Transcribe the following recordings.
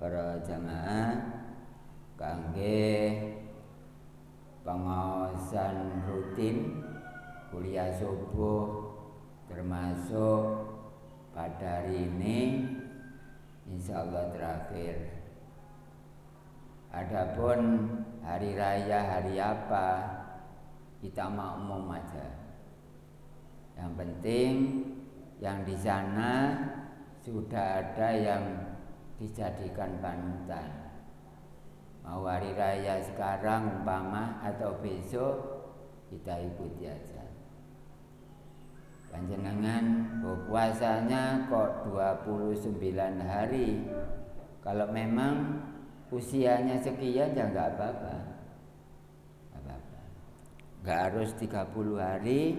para jamaah kangge pengawasan rutin kuliah subuh termasuk pada hari ini insyaallah terakhir. Adapun hari raya hari apa kita makmum aja. Yang penting yang di sana sudah ada yang dijadikan panutan. Mau hari raya sekarang umpama atau besok kita ikuti aja. Panjenengan puasanya kok 29 hari. Kalau memang usianya sekian ya enggak apa-apa. Enggak harus 30 hari,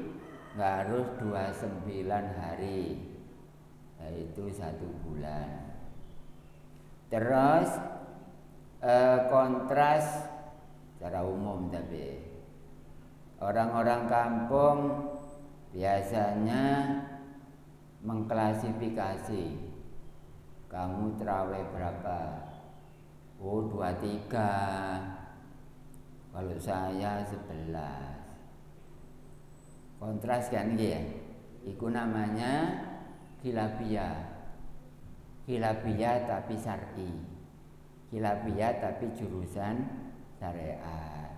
enggak harus 29 hari. Yaitu 1 bulan. Terus kontras secara umum tapi orang-orang kampung biasanya mengklasifikasi kamu terawih berapa? Oh 23. Kalau saya 11. Kontras kan ya. Itu namanya khilafiyah. Khilafiyah tapi syar'i. Khilafiyah tapi jurusan syariat.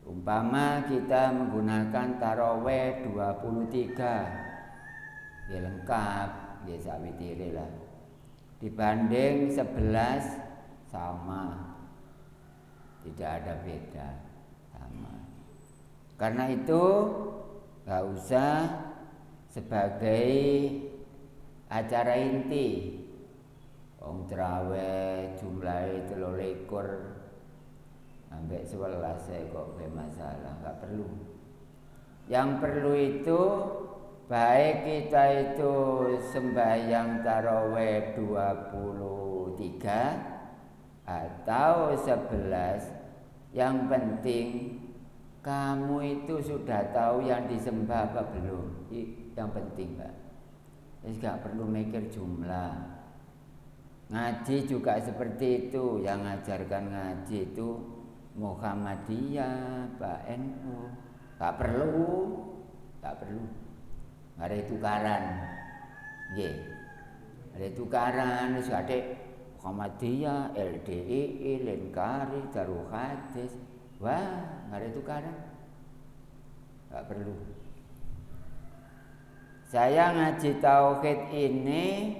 Umpama kita menggunakan tarawih 23. Ya lengkap, ya sawitire lah. Dibanding 11 sama. Tidak ada beda, sama. Karena itu enggak usah sebagai acara inti. Wong traweh jumlahe 23 sampai 11 kok masalah, enggak perlu. Yang perlu itu baik kita itu sembahyang tarawih 23 atau 11, yang penting kamu itu sudah tahu yang disembah apa belum. Yang penting Pak. Jadi gak perlu mikir jumlah. Ngaji juga seperti itu. Yang ngajarkan ngaji itu Muhammadiyah, Pak NU. Gak perlu. Gak ada tukaran. Nggih. Ada tukaran wis adek Muhammadiyah, LDII, Lenkari, Darul Hadis. Wah, gak ada tukaran. Gak perlu. Saya ngaji tauhid ini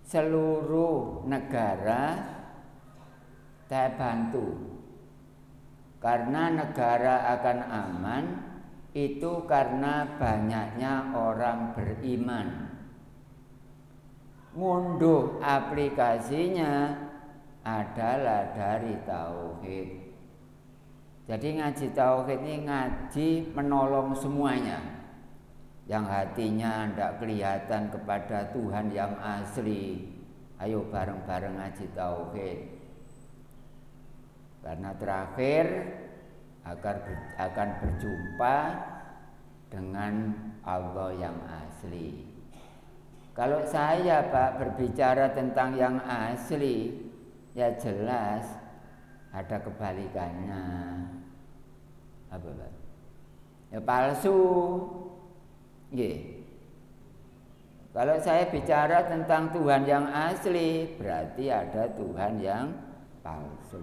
seluruh negara saya bantu. Karena negara akan aman itu karena banyaknya orang beriman. Ngunduh aplikasinya adalah dari tauhid. Jadi ngaji tauhid ini ngaji menolong semuanya. Yang hatinya tidak kelihatan kepada Tuhan yang asli, ayo bareng-bareng ngaji tauhid. Karena terakhir akan berjumpa dengan Allah yang asli. Kalau saya Pak berbicara tentang yang asli, ya jelas ada kebalikannya. Apa Pak? Ya palsu. Nggih. Kalau saya bicara tentang Tuhan yang asli, berarti ada Tuhan yang palsu.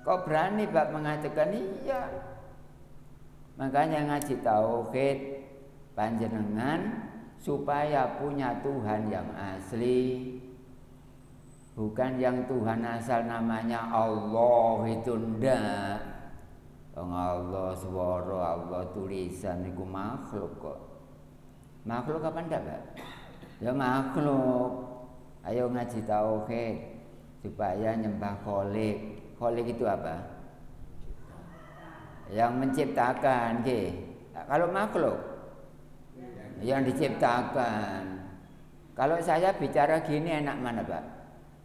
Kok berani Pak mengatakan iya? Makanya ngaji tauhid panjenengan supaya punya Tuhan yang asli, bukan yang Tuhan asal namanya Allah itu ndak. Allah swara, Allah tulisan itu makhluk kok. Makhluk apa ndak, Pak? Ya makhluk. Ayo ngaji tauhid supaya nyembah Khalik. Khalik itu apa? Yang menciptakan, nggih. Kalau makhluk yang diciptakan. Kalau saya bicara gini enak mana Pak?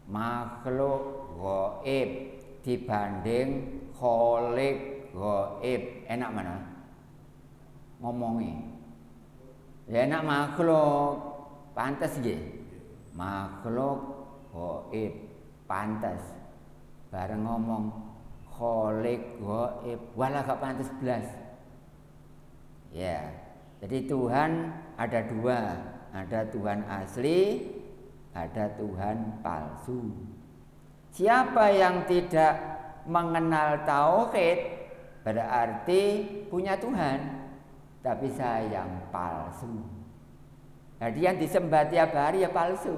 Makhluk gaib dibanding Khalik gaib, enak mana? Ngomongi. Ya enak makhluk, pantas nggih. Makhluk gaib, pantes. Bareng ngomong Khalik, gaib, walah gak pantes blas. Ya. Jadi Tuhan ada dua, ada Tuhan asli, ada Tuhan palsu. Siapa yang tidak mengenal tauhid berarti punya Tuhan, tapi sayang palsu. Jadi yang disembah tiap hari ya palsu.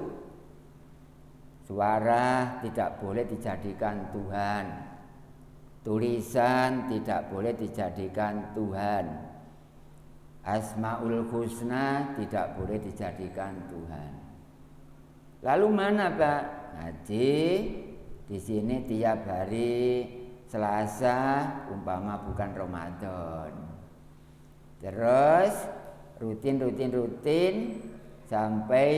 Suara tidak boleh dijadikan Tuhan, tulisan tidak boleh dijadikan Tuhan, Asmaul Husna tidak boleh dijadikan Tuhan. Lalu mana Pak? Ngaji di sini tiap hari Selasa, umpama bukan Ramadan. Terus rutin sampai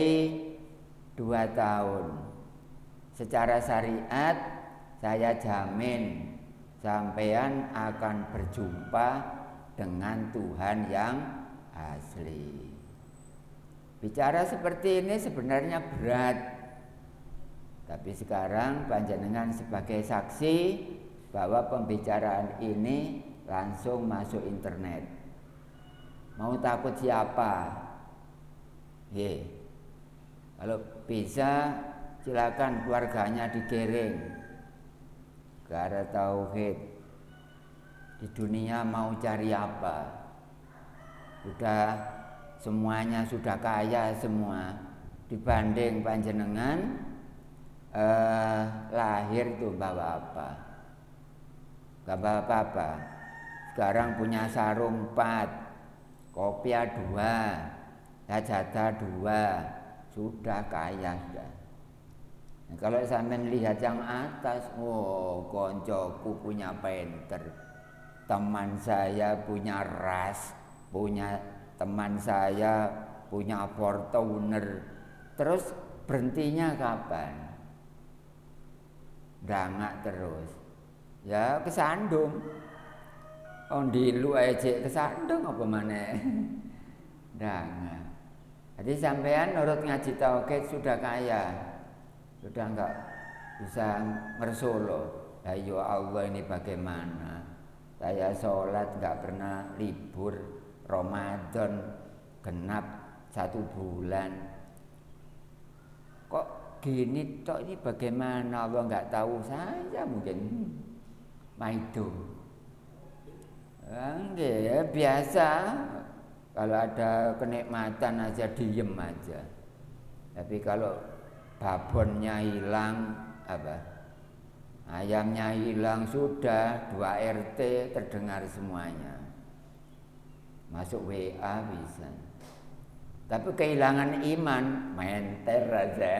2 tahun. Secara syariat saya jamin sampean akan berjumpa dengan Tuhan yang asli. Bicara seperti ini sebenarnya berat. Tapi sekarang panjenengan sebagai saksi bahwa pembicaraan ini langsung masuk internet. Mau takut siapa? Kalau bisa silakan keluarganya digiring ke arah tauhid. Di dunia mau cari apa? Semuanya sudah kaya semua. Dibanding panjenengan lahir itu bawa apa? Gak bawa apa-apa. Sekarang punya sarung 4, kopiah 2, sajadah 2, sudah kaya sudah. Nah, kalau sampai lihat yang atas, koncoku punya printer, teman saya punya ras, teman saya punya Fortuner, terus berhentinya kapan? Dangak terus, ya kesandung. Dilu aja kesandung apa mana? Dangak. Jadi sampean nurut ngaji tauhid sudah kaya, sudah enggak bisa ngersolo. Ayo Allah ini bagaimana? Saya sholat enggak pernah libur, Ramadan genap 1 bulan. Kok gini tok, ini bagaimana? Allah enggak tahu saya mungkin maido. Ya biasa. Kalau ada kenikmatan aja diem aja. Tapi kalau babonnya hilang, ayamnya hilang, sudah 2 RT terdengar semuanya. Masuk WA bisa. Tapi kehilangan iman, menter aja.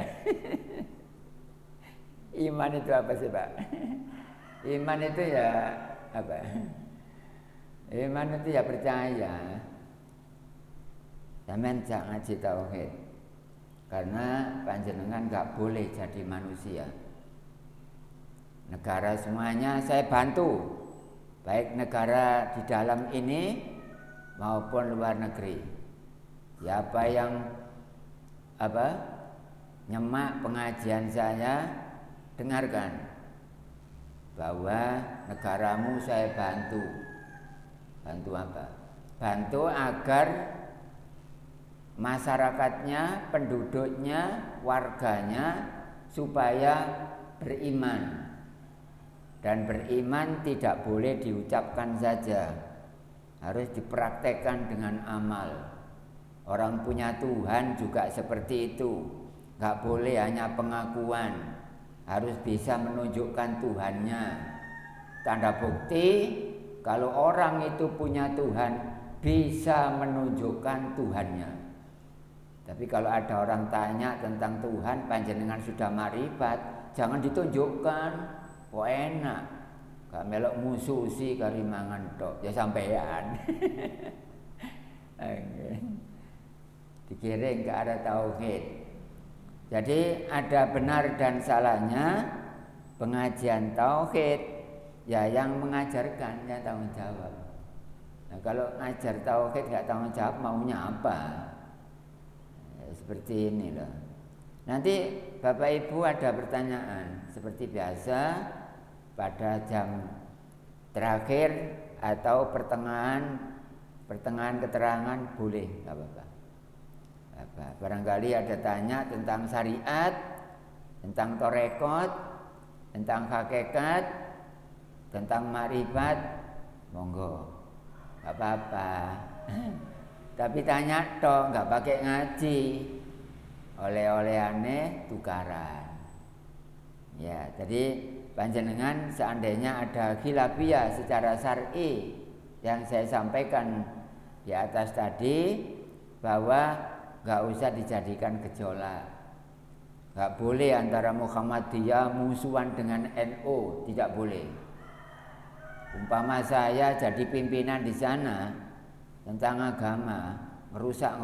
Iman itu apa sih Pak? Iman itu ya apa? Iman itu ya percaya. Sampeyan jak ngaji tauhid. Karena panjenengan enggak boleh jadi manusia. Negara semuanya saya bantu. Baik negara di dalam ini maupun luar negeri. Siapa yang nyemak pengajian saya, dengarkan bahwa negaramu saya bantu. Bantu apa? Bantu agar masyarakatnya, penduduknya, warganya supaya beriman. Dan beriman tidak boleh diucapkan saja, harus dipraktekkan dengan amal. Orang punya Tuhan juga seperti itu, gak boleh hanya pengakuan, harus bisa menunjukkan Tuhannya. Tanda bukti kalau orang itu punya Tuhan, bisa menunjukkan Tuhannya. Tapi kalau ada orang tanya tentang Tuhan, panjenengan sudah makrifat, jangan ditunjukkan. Kok enak, gak melok mususi kari mangan tok, ya sampean. Digiring ke arah tauhid. Jadi ada benar dan salahnya pengajian tauhid, ya yang mengajarkan yang tanggung jawab. Nah kalau ngajar tauhid gak tanggung jawab, maunya apa? Seperti ini loh. Nanti Bapak Ibu ada pertanyaan seperti biasa pada jam terakhir atau pertengahan keterangan boleh, nggak apa-apa. Barangkali ada tanya tentang syariat, tentang torekot, tentang hakikat, tentang makrifat, monggo, nggak apa-apa. Tapi tanya toh, nggak pakai ngaji. Oleh-olehane tukaran. Ya, jadi panjenengan seandainya ada khilafiyah secara syar'i yang saya sampaikan di atas tadi, bahwa nggak usah dijadikan gejolak. Nggak boleh antara Muhammadiyah musuhan dengan NU, tidak boleh. Umpama saya jadi pimpinan di sana tentang agama, ngerusak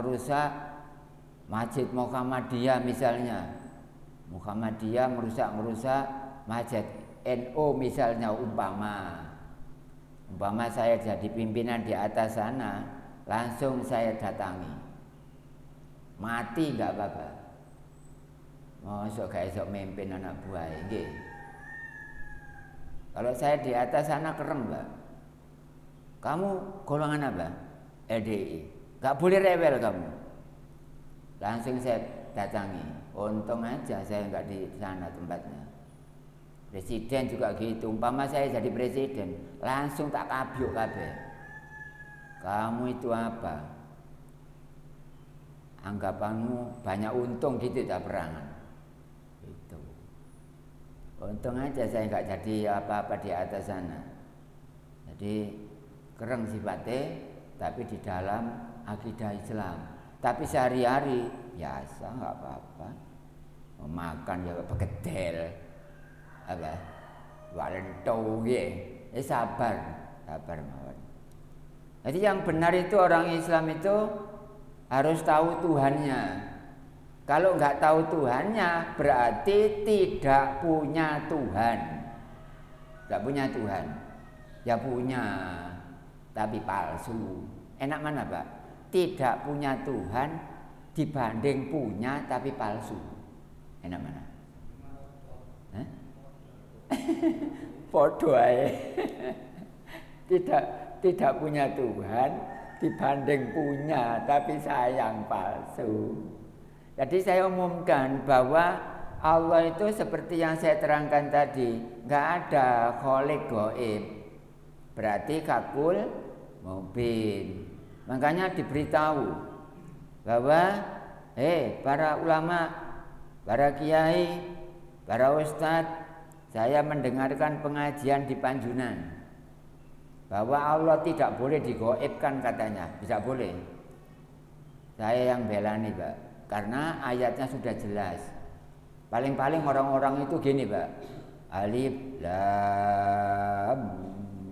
Masjid Muhammadiyah misalnya, Muhammadiyah merusak masjid NU misalnya, umpama saya jadi pimpinan di atas sana, langsung saya datangi, mati nggak apa-apa. Mosok gak esok mimpin anak buah nggih. Kalau saya di atas sana kereng, Mbak. Kamu golongan apa? LDI. Gak boleh rewel kamu. Langsung saya datangi. Untung aja saya nggak di sana tempatnya. Presiden juga gitu. Umpama saya jadi presiden, langsung tak kabyuk kabeh. Kamu itu apa? Anggapanmu banyak untung gitu tak perangan. Itu. Untung aja saya nggak jadi apa-apa di atas sana. Jadi kereng sifatnya, tapi di dalam akidah Islam. Tapi sehari-hari biasa, nggak apa-apa. Makan ya begedel, apa, walento ya, sabar mawon. Jadi yang benar itu orang Islam itu harus tahu Tuhannya. Kalau nggak tahu Tuhannya berarti tidak punya Tuhan. Nggak punya Tuhan, ya punya tapi palsu. Enak mana Pak? Tidak punya Tuhan dibanding punya tapi palsu. Enak mana? Podo ae. Tidak punya Tuhan dibanding punya tapi sayang palsu. Jadi saya umumkan bahwa Allah itu seperti yang saya terangkan tadi, nggak ada kholik goib, berarti kakul mubin. Makanya diberitahu bahwa para ulama, para kiai, para ustadz, saya mendengarkan pengajian di Panjunan bahwa Allah tidak boleh digoibkan katanya, bisa boleh. Saya yang belani Pak, karena ayatnya sudah jelas. Paling-paling orang-orang itu gini Pak, alif lam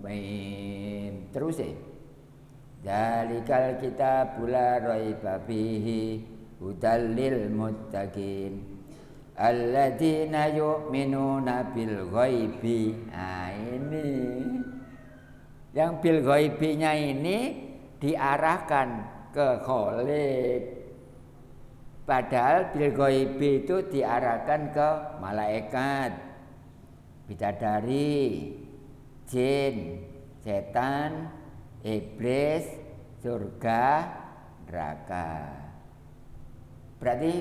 mim, terus Dzalikal kitabul la raiba fihi hudal lil muttaqin alladzina yu'minuna bil ghaibi. Nah, ini yang bil ghaibinya ini diarahkan ke kholik, padahal bil ghaibi itu diarahkan ke malaikat, bidadari, jin, setan, iblis, surga, neraka. Berarti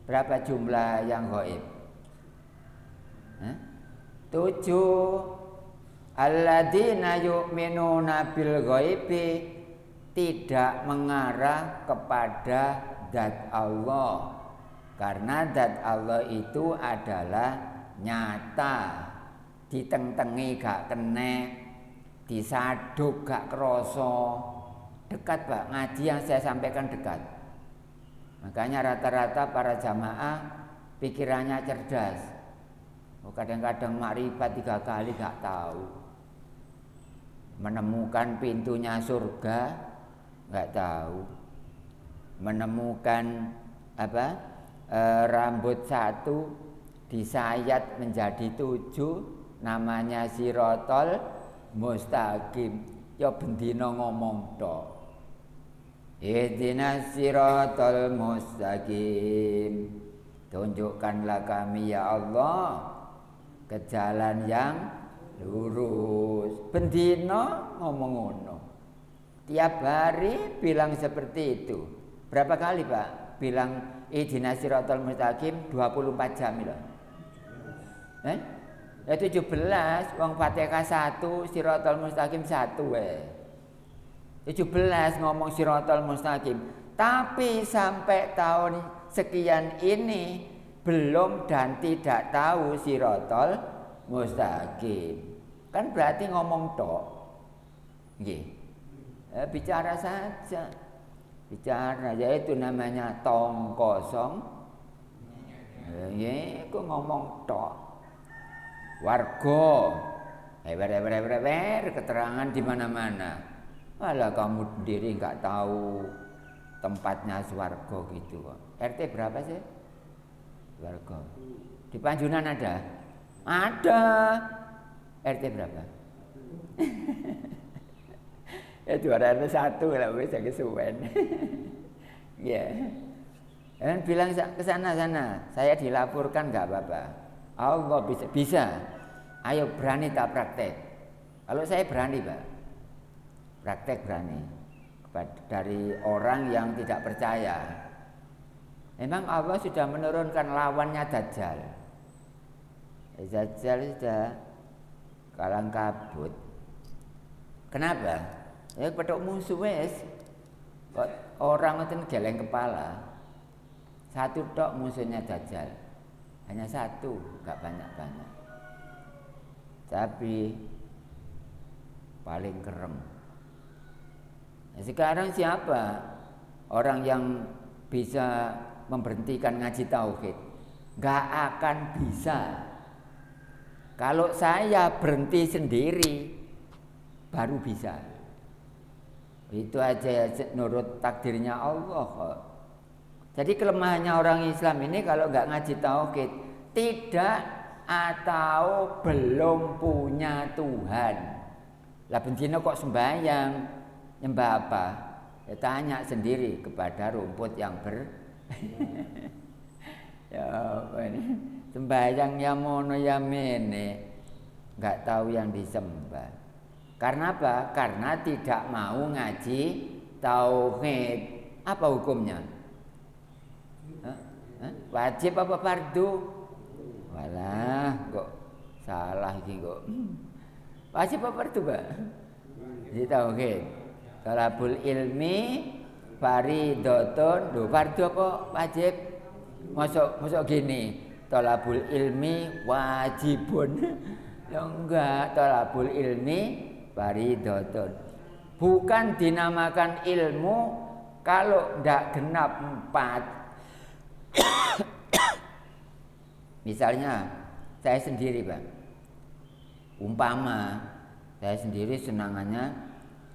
berapa jumlah yang gaib? 7. Alladzina yu'minuna bil ghaibi, tidak mengarah kepada zat Allah, karena zat Allah itu adalah nyata, diteng-tengi gak kena, disaduk gak kroso, dekat Pak. Ngaji yang saya sampaikan dekat. Makanya rata-rata para jamaah pikirannya cerdas. Kadang-kadang makrifat 3 kali gak tahu, menemukan pintunya surga gak tahu, menemukan rambut 1 disayat menjadi 7 namanya sirotol mustaqim, ya bendina ngomong tok. Ihdinas siratal mustaqim. Tunjukkanlah kami ya Allah ke jalan yang lurus. Bendino ngomong ngono. Tiap hari bilang seperti itu. Berapa kali Pak bilang ihdinas siratal mustaqim 24 jam loh. Ya 17, wong Fatihah 1, siratal mustaqim 1 17 ngomong siratal mustaqim. Tapi sampai tahun sekian ini belum dan tidak tahu siratal mustaqim. Kan berarti ngomong tok. Nggih. Bicara saja. Bicara, yaitu namanya tong kosong. Nggih, ku ngomong tok. Warga. Keterangan di mana-mana. Malah kamu sendiri enggak tahu tempatnya swarga gitu kok. RT berapa sih? Swarga. Di Panjunan ada? Ada. RT berapa? Ya juara RT 1 lah wis kesuwen. Ya. Dan bilang ke sana. Saya dilaporkan enggak apa-apa. Allah bisa. Ayo berani tak praktek. Kalau saya berani, Pak. Praktek berani. Dari orang yang tidak percaya. Memang Allah sudah menurunkan lawannya Dajjal. Dajjal sudah kalang kabut. Kenapa? Ya petuk musuh wes. Kok orang itu geleng kepala. Satu tok musuhnya Dajjal. Hanya satu, enggak banyak-banyak. Tapi paling kerem. Nah, sekarang siapa orang yang bisa memberhentikan ngaji tauhid? Gak akan bisa. Kalau saya berhenti sendiri baru bisa. Itu aja nurut takdirnya Allah. Jadi kelemahannya orang Islam ini kalau nggak ngaji tauhid, tidak atau belum punya Tuhan. Lah bendino kok sembahyang, nyembah apa? Ya tanya sendiri kepada rumput yang ya apa ini? Sembahyang ya mono ya mene, nggak tahu yang disembah. Karena apa? Karena tidak mau ngaji tauhid. Apa hukumnya? Wajib apa fardu? Walah, kok salah iki kok. Wajib apa fardu, Pak? Di tauhid. Talabul ilmi fardhatun. Lho, fardu apa wajib? Masuk gini. Talabul ilmi wajibun. Ya enggak, talabul ilmi fardhatun. Bukan dinamakan ilmu kalau ndak genap 4. Misalnya saya sendiri, Pak. Umpama saya sendiri senangannya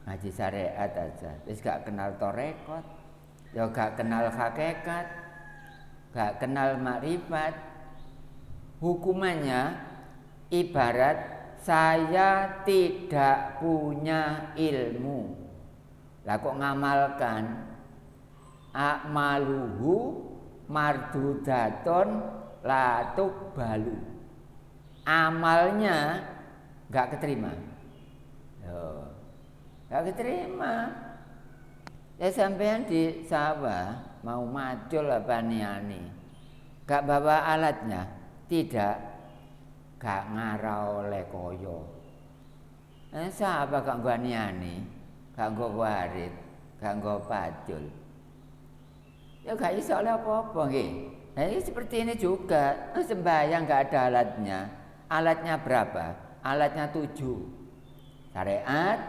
ngaji syariat aja. Terus gak kenal torekot, ya gak kenal hakikat, gak kenal makrifat. Hukumannya ibarat saya tidak punya ilmu. Lah kok ngamalkan akmaluhu mardudatun la tuqbalu. Amalnya enggak keterima. Loh, enggak keterima. Ya sampean di sawah mau macul apa niani. Enggak bawa alatnya, tidak gak ngarau oleh koyo. Sapa gak nggo niani, gak nggo warit, gak nggo pacul. Ya gak iso oleh apa-apa nggih. Nah ini seperti ini juga, sembahyang nggak ada alatnya. Alatnya berapa? Alatnya 7. Syariat,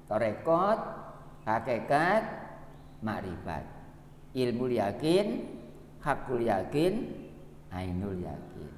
torekot, hakikat, makrifat. Ilmu yakin, hakul yakin, ainul yakin.